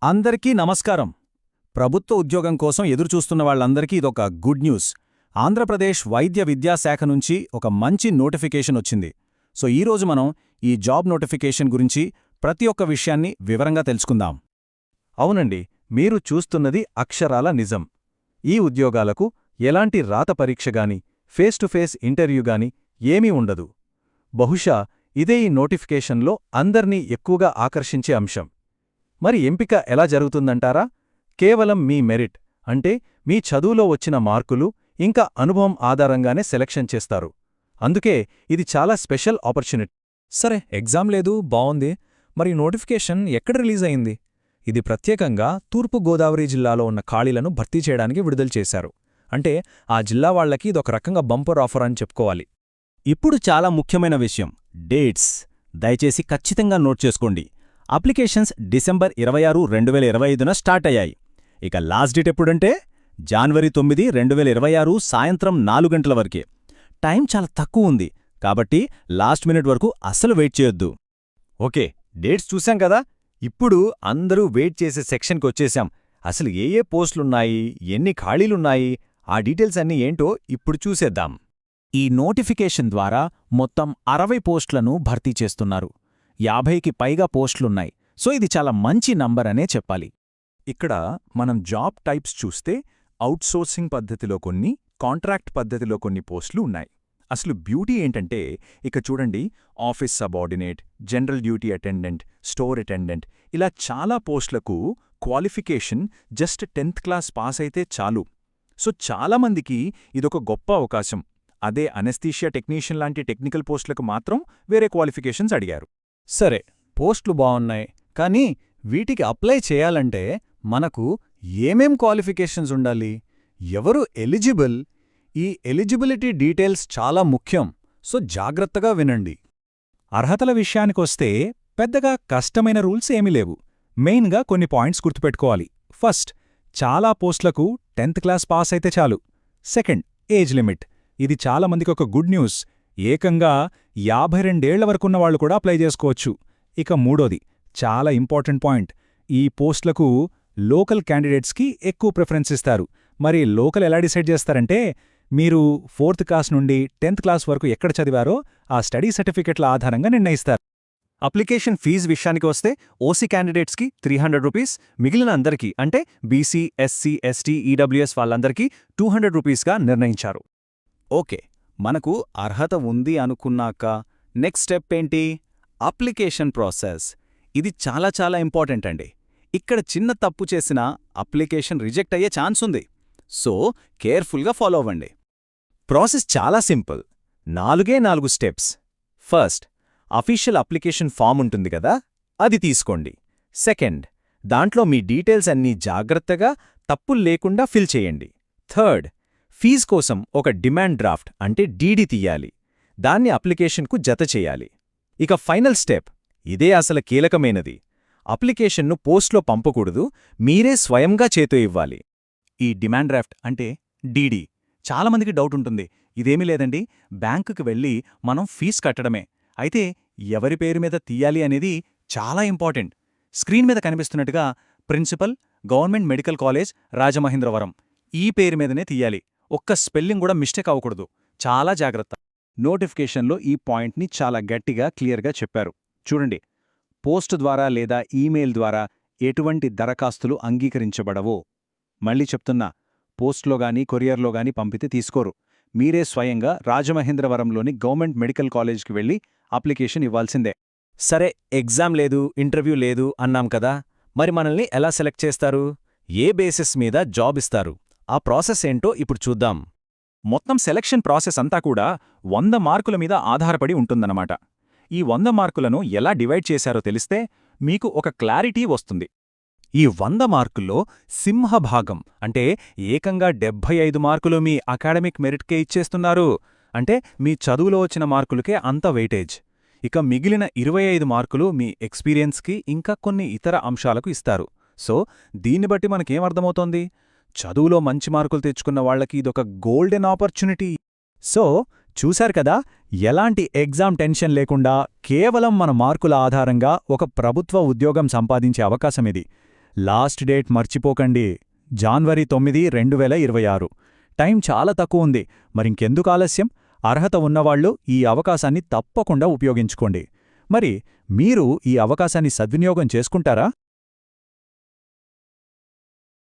అందరికీ నమస్కారం. ప్రభుత్వ ఉద్యోగం కోసం ఎదురుచూస్తున్న వాళ్ళందరికీ ఇదొక గుడ్ న్యూస్. ఆంధ్రప్రదేశ్ వైద్య విద్యాశాఖ నుంచి ఒక మంచి నోటిఫికేషన్ వచ్చింది. సో ఈరోజు మనం ఈ జాబ్ నోటిఫికేషన్ గురించి ప్రతి ఒక్క విషయాన్ని వివరంగా తెలుసుకుందాం. అవునండి, మీరు చూస్తున్నది అక్షరాల నిజం. ఈ ఉద్యోగాలకు ఎలాంటి రాత పరీక్షగాని, ఫేస్ టు ఫేస్ ఇంటర్వ్యూగాని ఏమీ ఉండదు. బహుశా ఇదే ఈ నోటిఫికేషన్లో అందర్నీ ఎక్కువగా ఆకర్షించే అంశం. మరి ఎంపిక ఎలా జరుగుతుందంటారా? కేవలం మీ మెరిట్ అంటే మీ చదువులో వచ్చిన మార్కులు ఇంకా అనుభవం ఆధారంగానే సెలక్షన్ చేస్తారు. అందుకే ఇది చాలా స్పెషల్ ఆపర్చునిటీ. సరే, ఎగ్జామ్ లేదు, బావుంది. మరి నోటిఫికేషన్ ఎక్కడ రిలీజ్ అయింది? ఇది ప్రత్యేకంగా తూర్పు గోదావరి జిల్లాలో ఉన్న ఖాళీలను భర్తీ చేయడానికి విడుదల చేశారు. అంటే ఆ జిల్లా వాళ్లకి ఇదొక రకంగా బంపర్ ఆఫర్ అని చెప్పుకోవాలి. ఇప్పుడు చాలా ముఖ్యమైన విషయం, డేట్స్. దయచేసి ఖచ్చితంగా నోట్ చేసుకోండి. అప్లికేషన్స్ డిసెంబర్ 26, 2025న స్టార్ట్ అయ్యాయి. ఇక లాస్ట్ డేట్ ఎప్పుడంటే జనవరి 9, 2026 సాయంత్రం 4 గంటల వరకే. టైం చాలా తక్కువ ఉంది, కాబట్టి లాస్ట్ మినిట్ వరకు అస్సలు వెయిట్ చేయొద్దు. ఓకే, డేట్స్ చూశాం కదా. ఇప్పుడు అందరూ వెయిట్ చేసే సెక్షన్కొచ్చేశాం. అసలు ఏ పోస్టులున్నాయి, ఎన్ని ఖాళీలున్నాయి, ఆ డీటెయిల్స్ అన్నీ ఏంటో ఇప్పుడు చూసేద్దాం. ఈ నోటిఫికేషన్ ద్వారా మొత్తం 60 పోస్టులను భర్తీ చేస్తున్నారు. 50కి పైగా పోస్టులున్నాయి. సో ఇది చాలా మంచి నంబర్ అనే చెప్పాలి. ఇక్కడ మనం జాబ్ టైప్స్ చూస్తే అవుట్సోర్సింగ్ పద్ధతిలో కొన్ని, కాంట్రాక్ట్ పద్ధతిలో కొన్ని పోస్టులు ఉన్నాయి. అసలు బ్యూటీ ఏంటంటే ఇక చూడండి, office subordinate, general duty attendant, store attendant, ఇలా చాలా పోస్టులకు qualification just 10th class pass అయితే చాలు. సో చాలామందికి ఇదొక గొప్ప అవకాశం. అదే అనెస్థీషియా టెక్నీషియన్ లాంటి టెక్నికల్ పోస్టులకు మాత్రం వేరే క్వాలిఫికేషన్స్ అడిగారు. సరే, పోస్టులు బావున్నాయి, కానీ వీటికి అప్లై చేయాలంటే మనకు ఏమేం క్వాలిఫికేషన్స్ ఉండాలి, ఎవరు ఎలిజిబుల్, ఈ ఎలిజిబిలిటీ డీటెయిల్స్ చాలా ముఖ్యం. సో జాగ్రత్తగా వినండి. అర్హతల విషయానికొస్తే పెద్దగా కష్టమైన రూల్స్ ఏమీ లేవు. మెయిన్గా కొన్ని పాయింట్స్ గుర్తుపెట్టుకోవాలి. ఫస్ట్, చాలా పోస్టులకు 10th క్లాస్ పాస్ అయితే చాలు. Second, age limit. ఇది చాలామందికి ఒక గుడ్ న్యూస్. ఏకంగా 52 ఏళ్ల వరకున్నవాళ్లు కూడా అప్లై చేసుకోవచ్చు. ఇక మూడోది, చాలా ఇంపార్టెంట్ పాయింట్, ఈ పోస్టులకు లోకల్ క్యాండిడేట్స్కి ఎక్కువ ప్రిఫరెన్స్ ఇస్తారు. మరి లోకల్ ఎలా డిసైడ్ చేస్తారంటే, మీరు 4th క్లాస్ నుండి 10th క్లాస్ వరకు ఎక్కడ చదివారో ఆ స్టడీ సర్టిఫికెట్ల ఆధారంగా నిర్ణయిస్తారు. అప్లికేషన్ ఫీజు విషయానికి వస్తే ఓసీ క్యాండిడేట్స్కి 300 రూపీస్, మిగిలిన అందరికీ అంటే బీసీ, ఎస్సీ, ఎస్టీ, ఈడబ్ల్యూఎస్ వాళ్ళందరికీ 200 రూపీస్గా నిర్ణయించారు. ఓకే, మనకు అర్హత ఉంది అనుకున్నాక నెక్స్ట్ స్టెప్ ఏంటి? Application process. ఇది చాలా చాలా ఇంపార్టెంట్ అండి. ఇక్కడ చిన్న తప్పు చేసినా అప్లికేషన్ రిజెక్ట్ అయ్యే ఛాన్స్ ఉంది. సో కేర్ఫుల్గా ఫాలో అవ్వండి. ప్రాసెస్ చాలా simple. 4 steps. First, official application form ఉంటుంది కదా, అది తీసుకోండి. సెకండ్, దాంట్లో మీ డీటెయిల్స్ అన్నీ జాగ్రత్తగా తప్పులు లేకుండా ఫిల్ చేయండి. థర్డ్, ఫీజ్ కోసం ఒక డిమాండ్ డ్రాఫ్ట్ అంటే డీడీ తీయాలి. దాన్ని అప్లికేషన్కు జత చేయాలి. ఇక ఫైనల్ స్టెప్, ఇదే అసలు కీలకమైనది. అప్లికేషన్ను పోస్ట్లో పంపకూడదు, మీరే స్వయంగా చేతో ఇవ్వాలి. ఈ డిమాండ్ డ్రాఫ్ట్ అంటే డీడీ. చాలామందికి డౌట్ ఉంటుంది, ఇదేమీ లేదండి, బ్యాంకుకి వెళ్ళి మనం ఫీజు కట్టడమే. అయితే ఎవరి పేరు మీద తీయాలి అనేది చాలా ఇంపార్టెంట్. స్క్రీన్ మీద కనిపిస్తున్నట్టుగా principal, government medical college, Rajamahendravaram, ఈ పేరు మీదనే తీయాలి. ఒక్క స్పెల్లింగ్ కూడా మిస్టేక్ అవ్వకూడదు. చాలా జాగ్రత్త. నోటిఫికేషన్లో ఈ పాయింట్ని చాలా గట్టిగా క్లియర్గా చెప్పారు. చూడండి, పోస్ట్ ద్వారా లేదా ఈమెయిల్ ద్వారా ఎటువంటి దరఖాస్తులు అంగీకరించబడవో. మళ్ళీ చెప్తున్నా, పోస్ట్లోగాని కొరియర్లోగాని పంపితే తీసుకోరు. మీరే స్వయంగా రాజమహేంద్రవరంలోని గవర్నమెంట్ మెడికల్ కాలేజ్కి వెళ్ళి అప్లికేషన్ ఇవ్వాల్సిందే. సరే, ఎగ్జామ్ లేదు, ఇంటర్వ్యూ లేదు అన్నాం కదా, మరి మనల్ని ఎలా సెలెక్ట్ చేస్తారు? ఏ బేసిస్ మీద జాబ్ ఇస్తారు? ఆ ప్రాసెస్ ఏంటో ఇప్పుడు చూద్దాం. మొత్తం సెలక్షన్ ప్రాసెస్ అంతా కూడా 100 మార్కుల మీద ఆధారపడి ఉంటుందన్నమాట. ఈ 100 మార్కులను ఎలా డివైడ్ చేశారో తెలిస్తే మీకు ఒక క్లారిటీ వస్తుంది. ఈ 100 మార్కుల్లో సింహభాగం అంటే ఏకంగా 75 మార్కులు మీ అకాడమిక్ మెరిట్కే ఇచ్చేస్తున్నారు. అంటే మీ చదువులో వచ్చిన మార్కులకే అంత వెయిటేజ్. ఇక మిగిలిన 25 మార్కులు మీ ఎక్స్పీరియన్స్కి ఇంకా కొన్ని ఇతర అంశాలకు ఇస్తారు. సో దీన్ని బట్టి మనకేమర్థమవుతోంది? చదువులో మంచి మార్కులు తెచ్చుకున్న వాళ్లకి ఇదొక గోల్డెన్ ఆపర్చునిటీ. సో చూశారు కదా, ఎలాంటి ఎగ్జామ్ టెన్షన్ లేకుండా కేవలం మన మార్కుల ఆధారంగా ఒక ప్రభుత్వ ఉద్యోగం సంపాదించే అవకాశమిది. లాస్ట్ డేట్ మర్చిపోకండి. జాన్వరి 9, 2026. టైం చాలా తక్కువ ఉంది. మరింకెందుకు ఆలస్యం? అర్హత ఉన్నవాళ్లు ఈ అవకాశాన్ని తప్పకుండా ఉపయోగించుకోండి. మరి మీరు ఈ అవకాశాన్ని సద్వినియోగం చేసుకుంటారా?